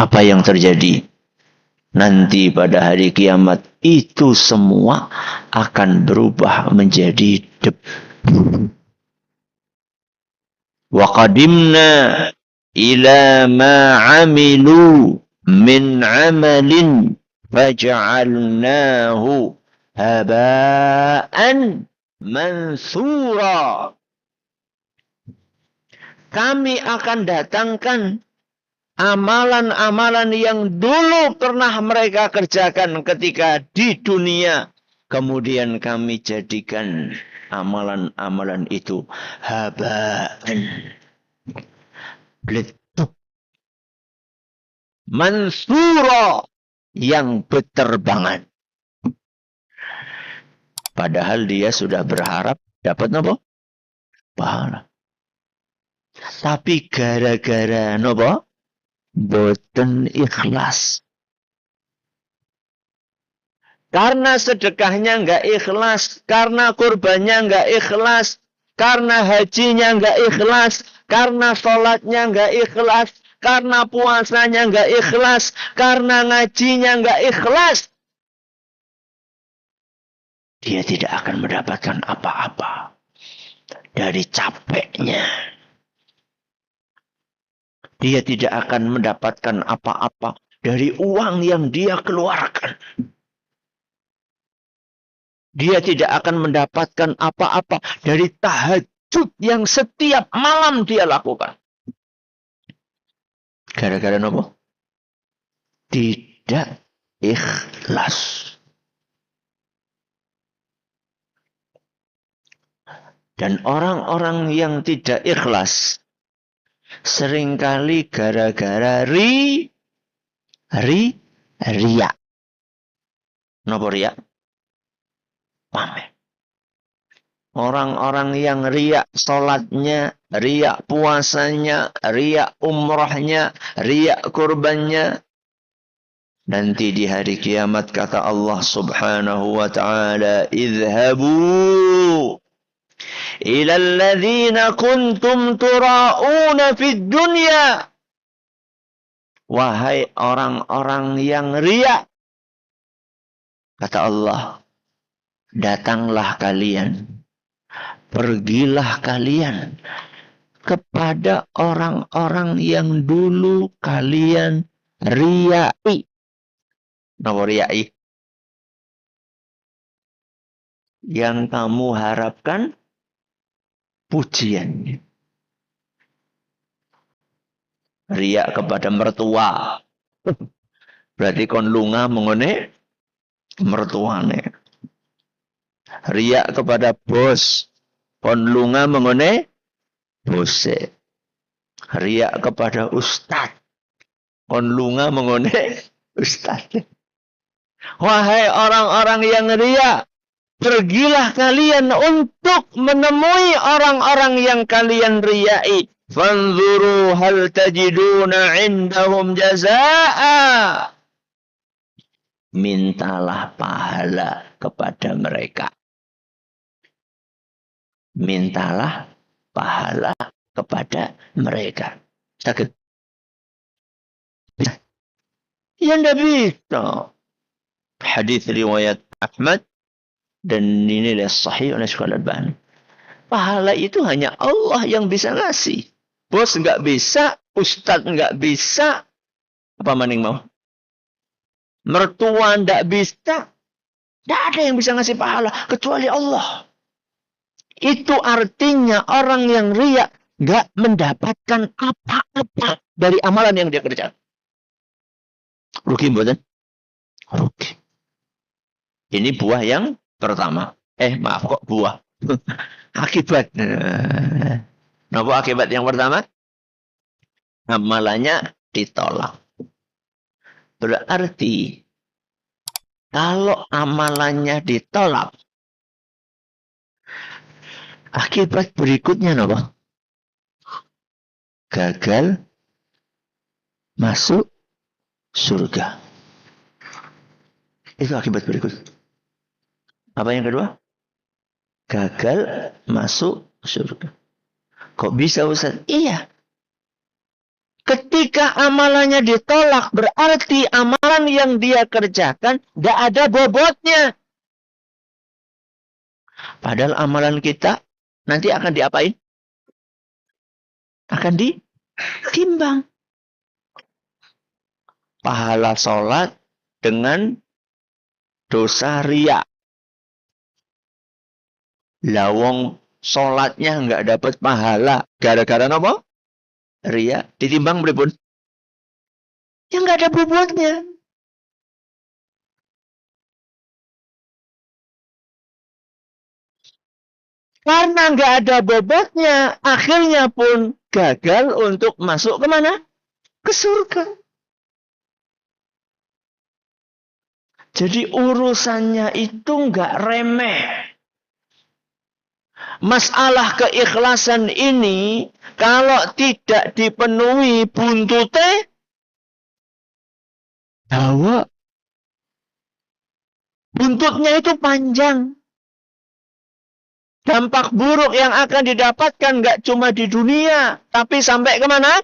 Apa yang terjadi? Nanti pada hari kiamat itu semua akan berubah menjadi debu. Wa qadimna ila ma amilu min amalin faj'alnahu haba'an mansura. Kami akan datangkan amalan-amalan yang dulu pernah mereka kerjakan ketika di dunia. Kemudian kami jadikan amalan-amalan itu habaan. Beletuk. Mansura. Yang berterbangan. Padahal dia sudah berharap dapat apa? Pahala. Tapi gara-gara apa? Boten ikhlas. Karena sedekahnya enggak ikhlas, karena kurbannya enggak ikhlas, karena hajinya enggak ikhlas, karena sholatnya enggak ikhlas, karena puasanya enggak ikhlas, karena ngajinya enggak ikhlas. Dia tidak akan mendapatkan apa-apa dari capeknya. Dia tidak akan mendapatkan apa-apa dari uang yang dia keluarkan. Dia tidak akan mendapatkan apa-apa dari tahajud yang setiap malam dia lakukan. Gara-gara apa? Tidak ikhlas. Dan orang-orang yang tidak ikhlas seringkali gara-gara riak. Napa riak? Pamer. Orang-orang yang riak sholatnya, riak puasanya, riak umrahnya, riak kurbannya. Nanti di hari kiamat kata Allah subhanahu wa ta'ala, idhabu ila alladhina kuntum tura'una fid dunya. Wahai orang-orang yang riak, kata Allah, datanglah kalian, pergilah kalian kepada orang-orang yang dulu kalian riai. Napa riai? Yang kamu harapkan pujian. Riak kepada mertua. Berarti kon lunga mengone mertuane. Riak kepada bos. Kon lunga mengone bose. Riak kepada ustaz. Kon lunga mengone ustaz. Wahai orang-orang yang riak, pergilah kalian untuk menemui orang-orang yang kalian riai. Fanzuru hal tajiduna indahum jazaa'a. Mintalah pahala kepada mereka. Mintalah pahala kepada mereka. Sakit? Ya tidak bisa. Hadis riwayat Ahmad dan ini sahih oleh Syekh Al-Albani. Pahala itu hanya Allah yang bisa ngasih. Bos enggak bisa, ustaz enggak bisa. Apa maning mau? Mertua enggak bisa. Enggak ada yang bisa ngasih pahala kecuali Allah. Itu artinya orang yang riya enggak mendapatkan apa-apa dari amalan yang dia kerjakan. Rugi mboten? Rugi. Ini buah yang pertama. Maaf kok buah. Akibat. Napa akibat yang pertama? Amalannya ditolak. Berarti kalau amalannya ditolak, akibat berikutnya apa? Gagal masuk surga. Itu akibat berikut. Apa yang kedua? Gagal masuk surga. Kok bisa Ustaz? Iya. Ketika amalannya ditolak, berarti amalan yang dia kerjakan tidak ada bobotnya. Padahal amalan kita nanti akan diapain? Akan ditimbang. Pahala sholat dengan dosa riya. Lawong sholatnya nggak dapat pahala. Gara-gara apa? Riya. Ditimbang beripun? Ya nggak ada bobotnya. Karena nggak ada bobotnya, akhirnya pun gagal untuk masuk kemana? Ke surga. Jadi urusannya itu nggak remeh. Masalah keikhlasan ini, kalau tidak dipenuhi buntute, bahwa buntutnya itu panjang. Dampak buruk yang akan didapatkan nggak cuma di dunia, tapi sampai kemana?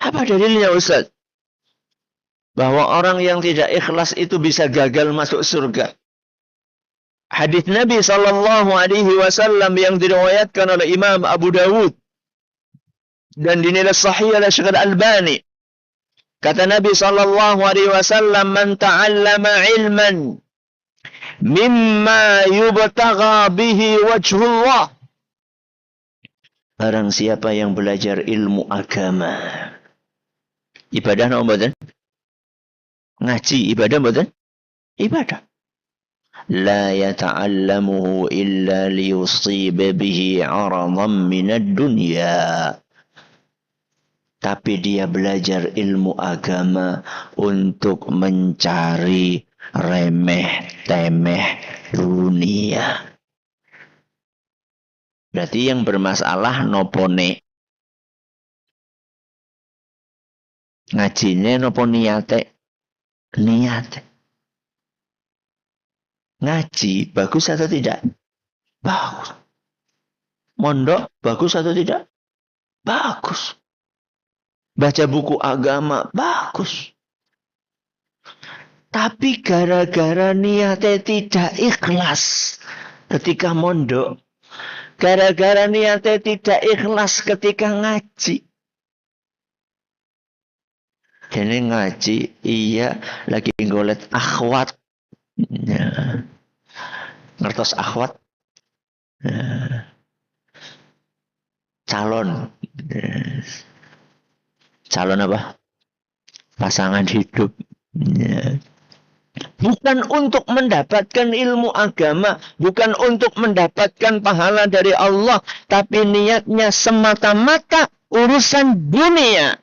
Apa dalilnya, Ustaz? Bahwa orang yang tidak ikhlas itu bisa gagal masuk surga. Hadis Nabi Shallallahu Alaihi Wasallam yang diriwayatkan oleh Imam Abu Dawud dan dinilai sahih oleh Syekh Al-Albani. Kata Nabi Shallallahu Alaihi Wasallam, "Man ta'allama ilman mimma yubtagha bihi wajhullah." Barang siapa yang belajar ilmu agama, ibadah apa mboten? Ngaji ibadah mboten? Ibadah. La yata'allamuhu illa liyusiba bihi 'aradan minad dunya. Tapi dia belajar ilmu agama untuk mencari remeh-temeh dunia. Berarti yang bermasalah nopone. Ngajine nopo niate? Niate. Ngaji bagus atau tidak? Bagus. Mondok bagus atau tidak? Bagus. Baca buku agama bagus. Tapi gara-gara niatnya tidak ikhlas ketika mondok, gara-gara niatnya tidak ikhlas ketika ngaji. Jadi ngaji, iya lagi ngolet akhwat. Ya. Ngertos akhwat? Ya. Calon. Ya. Calon apa? Pasangan hidup. Ya. Bukan untuk mendapatkan ilmu agama, bukan untuk mendapatkan pahala dari Allah, tapi niatnya semata-mata urusan dunia.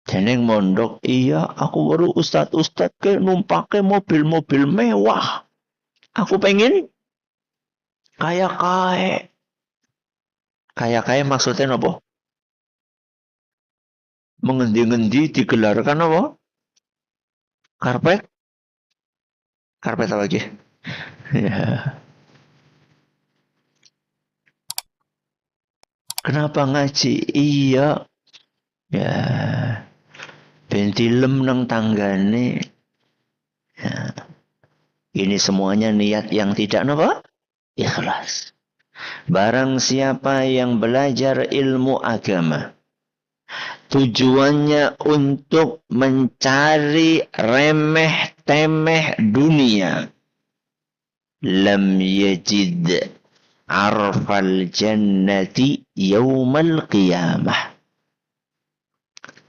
Jeneng mondok, iya aku baru ustad-ustad ke numpake mobil-mobil mewah. Aku pengen kaya-kaya. Kaya-kaya maksudnya apa? Mengendi-ngendi digelarkan apa? Karpet? Karpet apa lagi? Ya. Kenapa ngaji? Iya. Ya. Ben dilem nang tanggane. Ya. Ini semuanya niat yang tidak apa? Ikhlas. Barang siapa yang belajar ilmu agama, tujuannya untuk mencari remeh-temeh dunia, lam yajid arfal jannati yaumal qiyamah.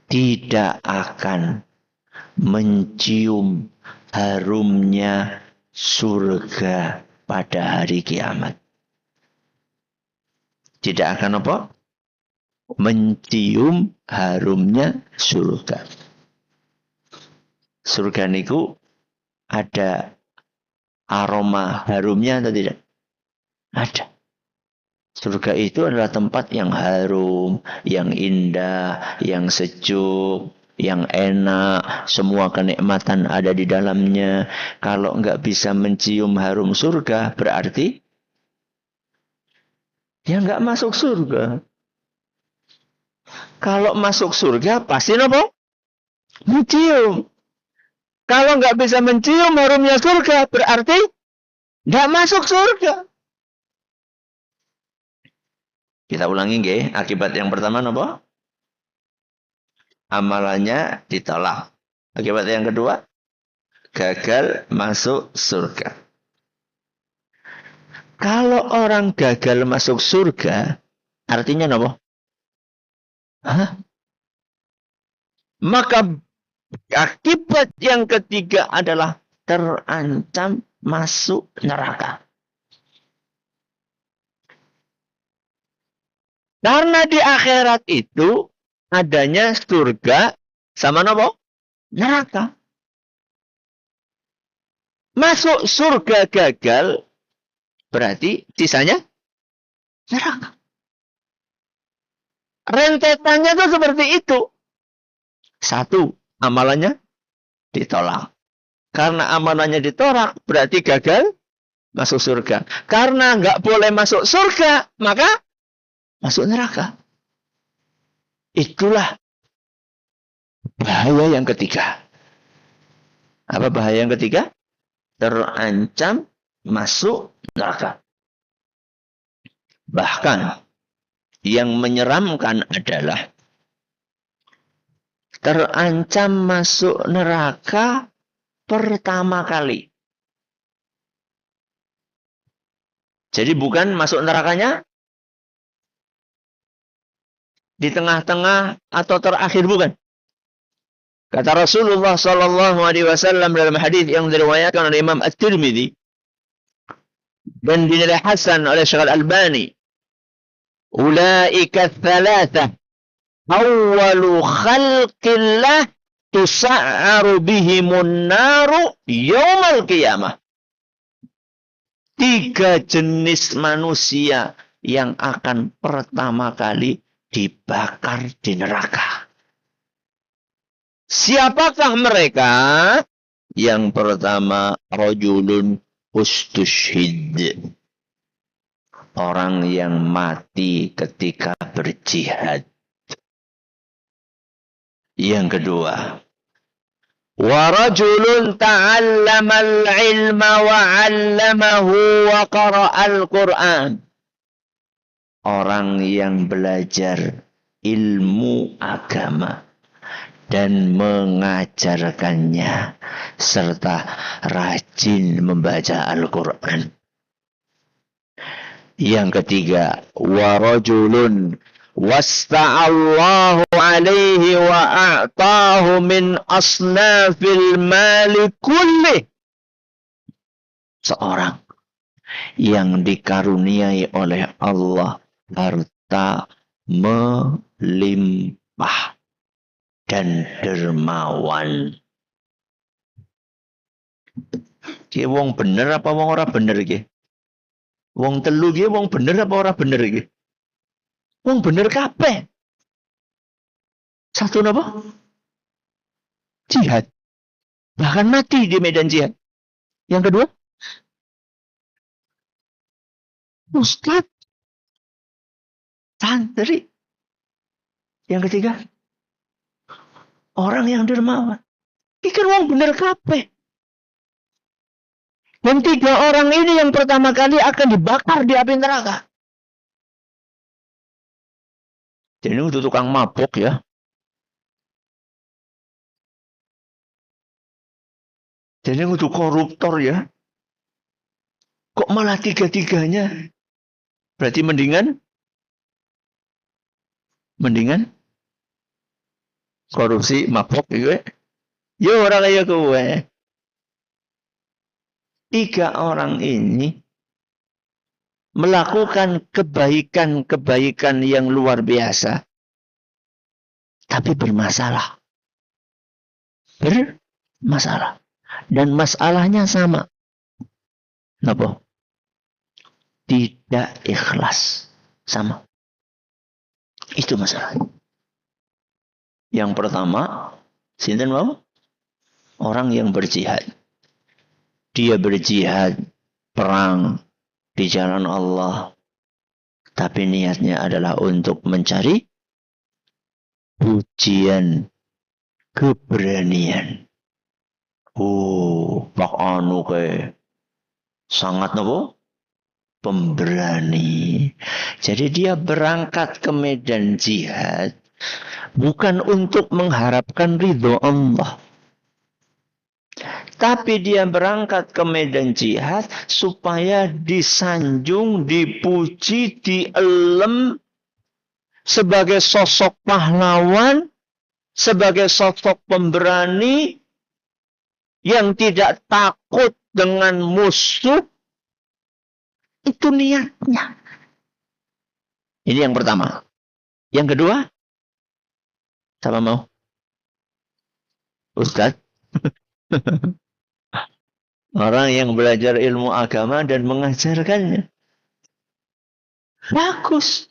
Tidak akan mencium harumnya surga pada hari kiamat. Tidak akan apa? Mencium harumnya surga. Surga niku ada aroma harumnya atau tidak? Ada. Surga itu adalah tempat yang harum, yang indah, yang sejuk, yang enak. Semua kenikmatan ada di dalamnya. Kalau nggak bisa mencium harum surga, berarti dia nggak masuk surga. Kalau masuk surga pasti apa? Mencium. Kalau nggak bisa mencium harumnya surga, berarti nggak masuk surga. Kita ulangi nggih, akibat yang pertama apa? Amalannya ditolak. Akibat yang kedua, gagal masuk surga. Kalau orang gagal masuk surga, artinya apa? Hah? Maka akibat yang ketiga adalah terancam masuk neraka. Karena di akhirat itu adanya surga sama apa? Neraka. Masuk surga gagal, berarti sisanya neraka. Rentetannya tuh seperti itu. Satu, amalannya ditolak. Karena amalannya ditolak, berarti gagal masuk surga. Karena nggak boleh masuk surga, maka masuk neraka. Itulah bahaya yang ketiga. Apa bahaya yang ketiga? Terancam masuk neraka. Bahkan yang menyeramkan adalah terancam masuk neraka pertama kali. Jadi bukan masuk nerakanya di tengah-tengah atau terakhir, bukan. Kata Rasulullah sallallahu alaihi wasallam dalam hadis yang diriwayatkan oleh Imam At-Tirmidzi dan dinilai hasan oleh Syekh Al-Albani, ulaika tsalatsa awwalu khalqillah tusa'aru bihimun naru yaumal qiyamah. 3 jenis manusia yang akan pertama kali dibakar di neraka. Siapakah mereka? Yang pertama, rajulun ustushhid. Orang yang mati ketika berjihad. Yang kedua, wa rajulun ta'allamal ilma wa 'allamahu wa qara'al Qur'an. Orang yang belajar ilmu agama dan mengajarkannya serta rajin membaca Al-Qur'an. Yang ketiga, wa rajulun wasta'allahu alaihi wa a'tahu min asnafil mali kulli. Seorang yang dikaruniai oleh Allah harta melimpah dan dermawan. Ki wong bener apa wong ora bener iki? Wong telu ki wong bener apa ora bener iki? Wong bener kabeh. Satu napa? Jihad. Bahkan mati di medan jihad. Yang kedua, ustaz, santri. Yang ketiga, orang yang dermawan. Ikan wong bener kabeh. Dan 3 orang ini yang pertama kali akan dibakar di api neraka. Jadi ini untuk tukang mabuk ya. Jadi ini untuk koruptor ya. Kok malah 3-tiganya? Berarti mendingan korupsi, mabuk gitu. Yo orang kaya kowe. 3 orang ini melakukan kebaikan-kebaikan yang luar biasa. Tapi bermasalah. Bermasalah. Dan masalahnya sama. Napa? Tidak ikhlas. Sama. Itu masalahnya. Yang pertama, sinten wau? Orang yang berjihad. Dia berjihad, perang di jalan Allah. Tapi niatnya adalah untuk mencari pujian, keberanian. Pak anu ke sangat nopo pemberani. Jadi dia berangkat ke medan jihad bukan untuk mengharapkan ridho Allah. Tapi dia berangkat ke medan jihad supaya disanjung, dipuji, dielem sebagai sosok pahlawan, sebagai sosok pemberani yang tidak takut dengan musuh. Itu niatnya. Ini yang pertama. Yang kedua, siapa mau? Ustaz? Orang yang belajar ilmu agama dan mengajarkannya. Bagus.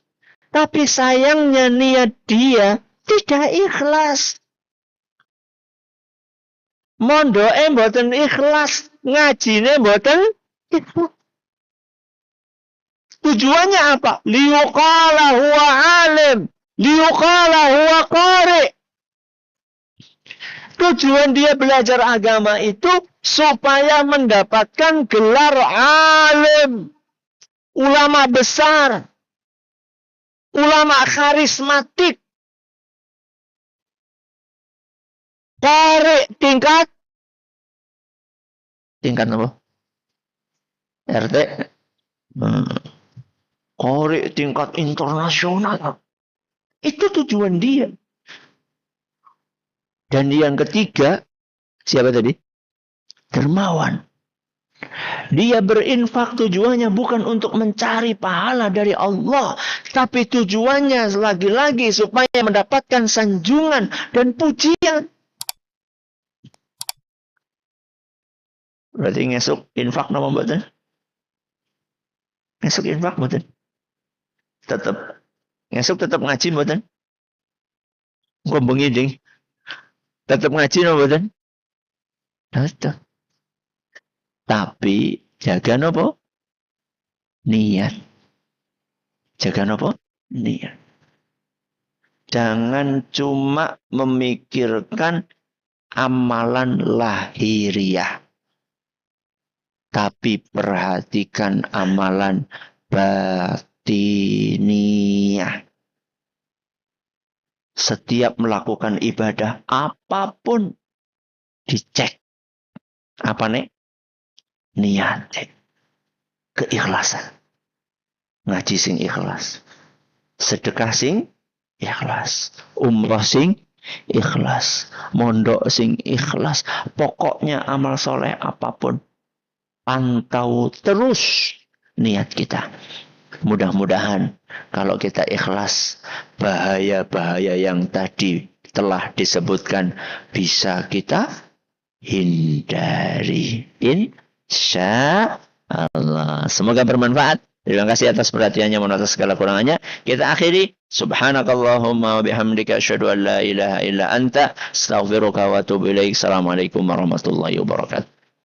Tapi sayangnya niat dia tidak ikhlas. Mondoke mboten ikhlas, ngajine mboten ikhlas. Tujuannya apa? Liyuqala huwa alim, liyuqala huwa qari. Tujuan dia belajar agama itu supaya mendapatkan gelar alim, ulama besar, ulama karismatik. Qari tingkat apa? RT. Qari tingkat internasional. Itu tujuan dia. Dan yang ketiga, siapa tadi? Dermawan. Dia berinfak tujuannya bukan untuk mencari pahala dari Allah. Tapi tujuannya lagi-lagi supaya mendapatkan sanjungan dan pujian. Berarti ngesuk infak nama mboten? Ngesuk infak mboten? Tetap. Ngesuk tetap ngaji mboten? Kok bengi ding? Tetap ngaji no mboten? Tetap. Tapi jaga nopo? Niat. Jaga nopo? Niat. Jangan cuma memikirkan amalan lahiriah. Tapi perhatikan amalan batiniah. Setiap melakukan ibadah apapun dicek. Apa nih? Niat. Keikhlasan. Ngaji sing ikhlas. Sedekah sing ikhlas. Umrah sing ikhlas. Mondok sing ikhlas. Pokoknya amal soleh apapun. Pantau terus niat kita. Mudah-mudahan kalau kita ikhlas, bahaya-bahaya yang tadi telah disebutkan bisa kita hindari. Insya Allah. Semoga bermanfaat. Terima kasih atas perhatiannya, mohon atas segala kurangannya. Kita akhiri. Subhanakallahumma wa bihamdika asyhadu an la ilaha illa anta astaghfiruka wa atubu ilaik. Assalamualaikum warahmatullahi wabarakatuh.